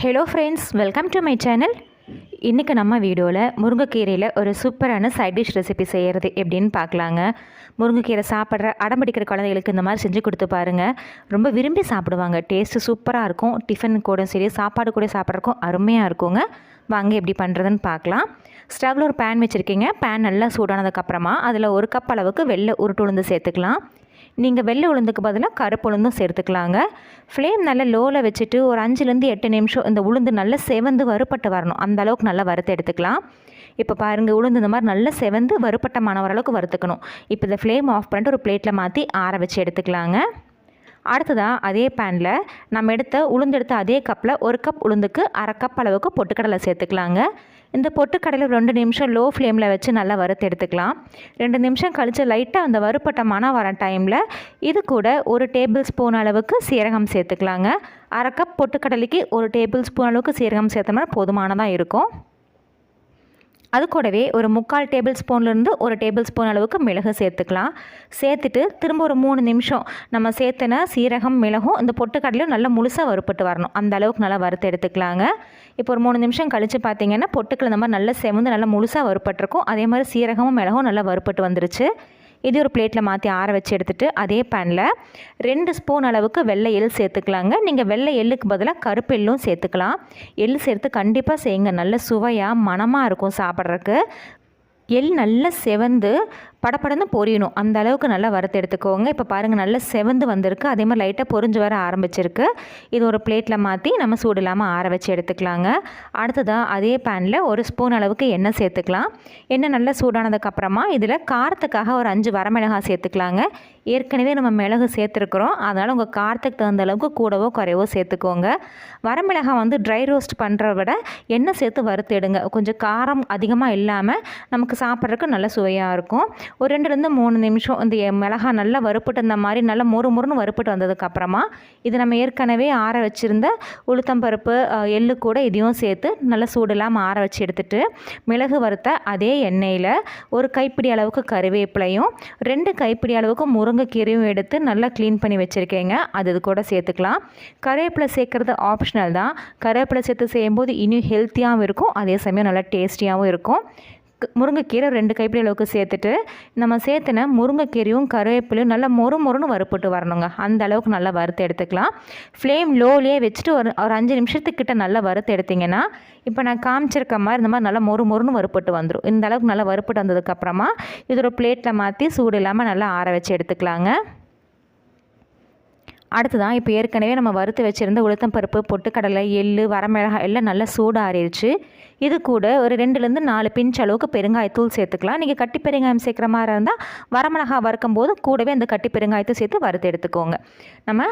Hello friends, welcome to my channel. இன்றைக்கி நம்ம வீடியோவில் முருங்கைக்கீரையில் ஒரு சூப்பரான சைட் டிஷ் ரெசிபி செய்கிறது எப்படின்னு பார்க்கலாங்க. முருங்கைக்கீரை சாப்பிட்ற அடம்பிடிக்கிற குழந்தைகளுக்கு இந்த மாதிரி செஞ்சு கொடுத்து பாருங்கள். ரொம்ப விரும்பி சாப்பிடுவாங்க. டேஸ்ட்டு சூப்பராக இருக்கும். டிஃபன் கூட சரி, சாப்பாடு கூட சாப்பிட்றதுக்கும் அருமையாக இருக்குங்க. வாங்க எப்படி பண்ணுறதுன்னு பார்க்கலாம். ஸ்டவ்வில் ஒரு பேன் வச்சுருக்கீங்க. பேன் நல்லா சூடானதுக்கப்புறமா அதில் 1 கப் அளவுக்கு வெள்ளை உருட்டு உளுந்து சேர்த்துக்கலாம். நீங்கள் வெள்ளை உளுந்துக்கு பதிலாக கருப்பு உளுந்தும் சேர்த்துக்கலாங்க. ஃப்ளேம் நல்லா லோவில் வச்சுட்டு ஒரு 5லேருந்து 8 நிமிஷம் இந்த உளுந்து நல்லா செவந்து வறுப்பட்டு வரணும். அந்த அளவுக்கு நல்லா வறுத்து எடுத்துக்கலாம். இப்போ பாருங்கள், உளுந்து இந்த மாதிரி நல்லா செவந்து வறுப்பட்டமான அளவுக்கு வறுத்துக்கணும். இப்போ இந்த ஃப்ளேம் ஆஃப் பண்ணிட்டு ஒரு பிளேட்டில் மாற்றி ஆற வச்சு எடுத்துக்கலாங்க. அடுத்ததாக அதே பேனில் நம்ம உளுந்தெடுத்த அதே கப்பில் 1 கப் உளுந்துக்கு 1/2 கப் அளவுக்கு பொட்டுக்கடலை சேர்த்துக்கலாங்க. இந்த பொட்டுக்கடலை 2 நிமிஷம் லோ ஃப்ளேமில் வச்சு நல்லா வறுத்து எடுத்துக்கலாம். 2 நிமிஷம் கழித்து லைட்டாக அந்த வறுப்பட்ட மணம் வர டைமில் இது கூட 1 டேபிள் ஸ்பூன் அளவுக்கு சீரகம் சேர்த்துக்கலாங்க. 1/2 கப் பொட்டுக்கடலைக்கு 1 டேபிள் ஸ்பூன் அளவுக்கு சீரகம் சேர்த்தோம்னா போதுமானதாக இருக்கும். அது கூடவே ஒரு 3/4 டேபிள் ஸ்பூன்லேருந்து 1 டேபிள் ஸ்பூன் அளவுக்கு மிளகு சேர்த்துக்கலாம். சேர்த்துட்டு திரும்ப ஒரு 3 நிமிஷம் நம்ம சேர்த்துன சீரகம் மிளகும் இந்த பொட்டுக்கடலையும் நல்லா முழுசாக வறுப்பட்டு வரணும். அந்த அளவுக்கு நல்லா வறுத்து எடுத்துக்கலாங்க. இப்போ ஒரு 3 நிமிஷம் கழித்து பார்த்தீங்கன்னா பொட்டுக்கடலை இந்த மாதிரி நல்லா செவந்து நல்லா முழுசாக வறுப்பட்டிருக்கும். அதே மாதிரி சீரகமும் மிளகும் நல்லா வறுப்பட்டு வந்துருச்சு. இது ஒரு பிளேட்டில் மாற்றி ஆற வச்சு எடுத்துகிட்டு அதே பேனில் 2 ஸ்பூன் அளவுக்கு வெள்ளை எள் சேர்த்துக்கலாங்க. நீங்கள் வெள்ளை எள்ளுக்கு பதிலாக கருப்பு எள்ளும் சேர்த்துக்கலாம். எள் சேர்த்து கண்டிப்பாக செய்யுங்க. நல்ல சுவையாக மணமாக இருக்கும் சாப்பிட்றதுக்கு. எள் நல்லா செவந்து படப்படன்னு பொரியணும். அந்த அளவுக்கு நல்லா வறுத்து எடுத்துக்கோங்க. இப்போ பாருங்கள், நல்லா செவந்து வந்திருக்கு. அதே மாதிரி லைட்டாக பொரிஞ்சு வர ஆரம்பிச்சிருக்கு. இது ஒரு பிளேட்டில் மாற்றி நம்ம சூடு இல்லாமல் ஆற வச்சு எடுத்துக்கலாங்க. அடுத்ததாக அதே பேனில் 1 ஸ்பூன் அளவுக்கு எண்ணெய் சேர்த்துக்கலாம். எண்ணெய் நல்லா சூடானதுக்கப்புறமா இதில் காரத்துக்காக ஒரு 5 வரமிளகாய் சேர்த்துக்கலாங்க. ஏற்கனவே நம்ம மிளகு சேர்த்துருக்குறோம். அதனால் உங்கள் காரத்துக்கு தகுந்த அளவுக்கு கூடவோ குறைவோ சேர்த்துக்கோங்க. வரமிளகாய் வந்து ட்ரை ரோஸ்ட் பண்ணுறத விட எண்ணெய் சேர்த்து வறுத்து எடுங்க. கொஞ்சம் காரம் அதிகமாக இல்லாமல் நமக்கு சாப்பிட்றதுக்கு நல்ல சுவையாக இருக்கும். ஒரு 2லேருந்து 3 நிமிஷம் இந்த மிளகாய் நல்லா வறுப்பட்டு இந்த மாதிரி நல்லா மொறுன்னு வறுப்பட்டு வந்ததுக்கப்புறமா இது நம்ம ஏற்கனவே ஆற வச்சுருந்த உளுத்தம்பருப்பு எள்ளு கூட இதையும் சேர்த்து நல்லா சூடெல்லாம் ஆற வச்சு எடுத்துகிட்டு மிளகு வறுத்த அதே எண்ணெயில் 1 கைப்பிடி அளவுக்கு கருவேப்பிலையும் 2 கைப்பிடி அளவுக்கு முருங்கைக்கீரையும் எடுத்து நல்லா க்ளீன் பண்ணி வச்சுருக்கேங்க. அது கூட சேர்த்துக்கலாம். கருவேப்பிலை சேர்க்குறது ஆப்ஷனல் தான். கருவேப்பிலை சேர்த்து செய்யும்போது இன்னும் ஹெல்த்தியாகவும் இருக்கும். அதே சமயம் நல்லா டேஸ்டியாகவும் இருக்கும். முருங்கைக்கீரை 2 கைப்பிடி அளவுக்கு சேர்த்துட்டு நம்ம சேர்த்துன முருங்கைக்கீரையும் கருவேப்பிலையும் நல்லா மொறுன்னு வறுப்பட்டு வரணுங்க. அந்த அளவுக்கு நல்லா வறுத்து எடுத்துக்கலாம். ஃப்ளேம் லோலேயே வச்சுட்டு ஒரு 5 நிமிஷத்துக்கிட்ட நல்லா வறுத்து எடுத்திங்கன்னா இப்போ நான் காமிச்சிருக்க மாதிரி இந்த மாதிரி நல்லா மொறுன்னு வறுப்பட்டு வந்துடும். இந்த அளவுக்கு நல்லா வறுப்பட்டு வந்ததுக்கப்புறமா இது ஒரு பிளேட்டில் மாற்றி சூடு இல்லாமல் நல்லா ஆற வச்சு எடுத்துக்கலாங்க. அடுத்ததான் இப்போ ஏற்கனவே நம்ம வறுத்து வச்சுருந்த உளுத்தம்பருப்பு, பொட்டுக்கடலை, எள்ளு, வரமிளகாய் எல்லாம் நல்லா சூடாறிடுச்சு. இது கூட ஒரு 2லேருந்து 4 பிஞ்ச் அளவுக்கு பெருங்காயத்தூள் சேர்த்துக்கலாம். நீங்கள் கட்டி பெருங்காயம் சேர்க்குற மாதிரி இருந்தால் வரமிளகாய் வறுக்கும் போது கூடவே அந்த கட்டி பெருங்காயத்தை சேர்த்து வறுத்து எடுத்துக்கோங்க. நம்ம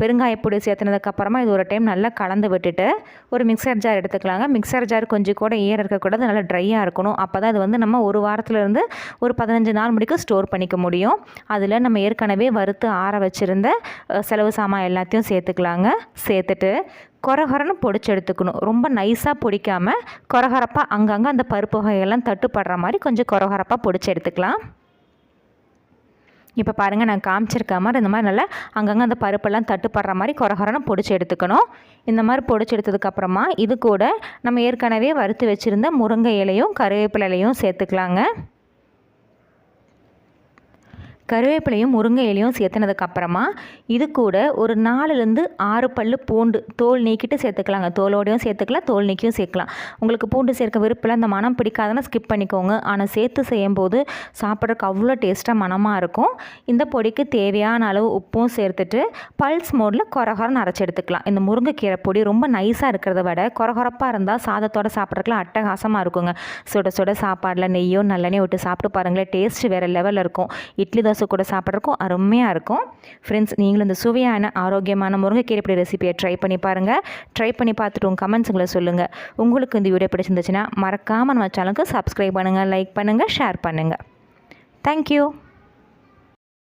பெருங்காயப்பொடி சேர்த்துனதுக்கப்புறமா இது ஒரு டைம் நல்லா கலந்து விட்டுட்டு ஒரு மிக்சர் ஜார் எடுத்துக்கலாங்க. மிக்சர் ஜார் கொஞ்சம் கூட ஈரம் இருக்கக்கூடாது, நல்லா ட்ரையாக இருக்கணும். அப்போ தான் இது வந்து நம்ம ஒரு வாரத்துலேருந்து ஒரு 15 நாள் முடிக்க ஸ்டோர் பண்ணிக்க முடியும். அதில் நம்ம ஏற்கனவே வறுத்து ஆற வச்சுருந்த செலவு சாமான் எல்லாத்தையும் சேர்த்துக்கலாங்க. சேர்த்துட்டு கொரகொரன்னு பொடிச்சு எடுத்துக்கணும். ரொம்ப நைஸாக பொடிக்காமல் கொரகொரப்பாக அங்கங்கே அந்த பருப்பு வகைகள்லாம் தட்டுப்படுற மாதிரி கொஞ்சம் கொரகொரப்பாக பொடிச்சு எடுத்துக்கலாம். இப்போ பாருங்கள், நான் காமிச்சிருக்க மாதிரி இந்த மாதிரி நல்லா அங்கங்கே அந்த பருப்பெல்லாம் தட்டுப்படுற மாதிரி கொரகொரன்னு பொடிச்சு எடுத்துக்கணும். இந்த மாதிரி பொடிச்சு எடுத்ததுக்கப்புறமா இது கூட நம்ம ஏற்கனவே வறுத்து வச்சுருந்த முருங்கை இலையும் கருவேப்பிலை இலையும் சேர்த்துக்கலாங்க. கருவேப்பிலையும் முருங்கை இலையும் சேர்த்துனதுக்கப்புறமா இது கூட ஒரு 4லேருந்து 6 பல்லு பூண்டு தோல் நீக்கிட்டு சேர்த்துக்கலாங்க. தோலோடையும் சேர்த்துக்கலாம், தோல் நீக்கியும் சேர்க்கலாம். உங்களுக்கு பூண்டு சேர்க்க விருப்பம் அந்த மனம் பிடிக்காதுன்னா ஸ்கிப் பண்ணிக்கோங்க. ஆனால் சேர்த்து செய்யும்போது சாப்பிட்றதுக்கு அவ்வளோ டேஸ்ட்டாக மனமாக இருக்கும். இந்த பொடிக்கு தேவையான அளவு உப்பும் சேர்த்துட்டு பல்ஸ் மோடில் கொரகொரன்னு அரைச்சி எடுத்துக்கலாம். இந்த முருங்கைக்கீரை பொடி ரொம்ப நைஸாக இருக்கிறத விட கொரகொரப்பாக இருந்தால் சாதத்தோடு சாப்பிட்றதுக்குலாம் அட்டகாசமாக இருக்குங்க. சுட சுட சாப்பாடில் நெய்யோ நல்லெண்ணெய் விட்டு சாப்பிட்டு பாருங்களேன், டேஸ்ட் வேறு லெவலில் இருக்கும். இட்லி தோசை கூட சாப்பிட்றதுக்கும் அருமையாக இருக்கும். ஃப்ரெண்ட்ஸ், நீங்களும் இந்த சுவையான ஆரோக்கியமான முருங்கைக்கீரை பொடி ரெசிபியை ட்ரை பண்ணி பாருங்கள். ட்ரை பண்ணி பார்த்துட்டு உங்கள் கமெண்ட்ஸுங்களை சொல்லுங்கள். உங்களுக்கு இந்த வீடியோ பிடிச்சிருந்துச்சுன்னா மறக்காமல் நம்ம சேனலுக்கு சப்ஸ்கிரைப் பண்ணுங்கள், லைக் பண்ணுங்கள், ஷேர் பண்ணுங்கள். தேங்க்யூ.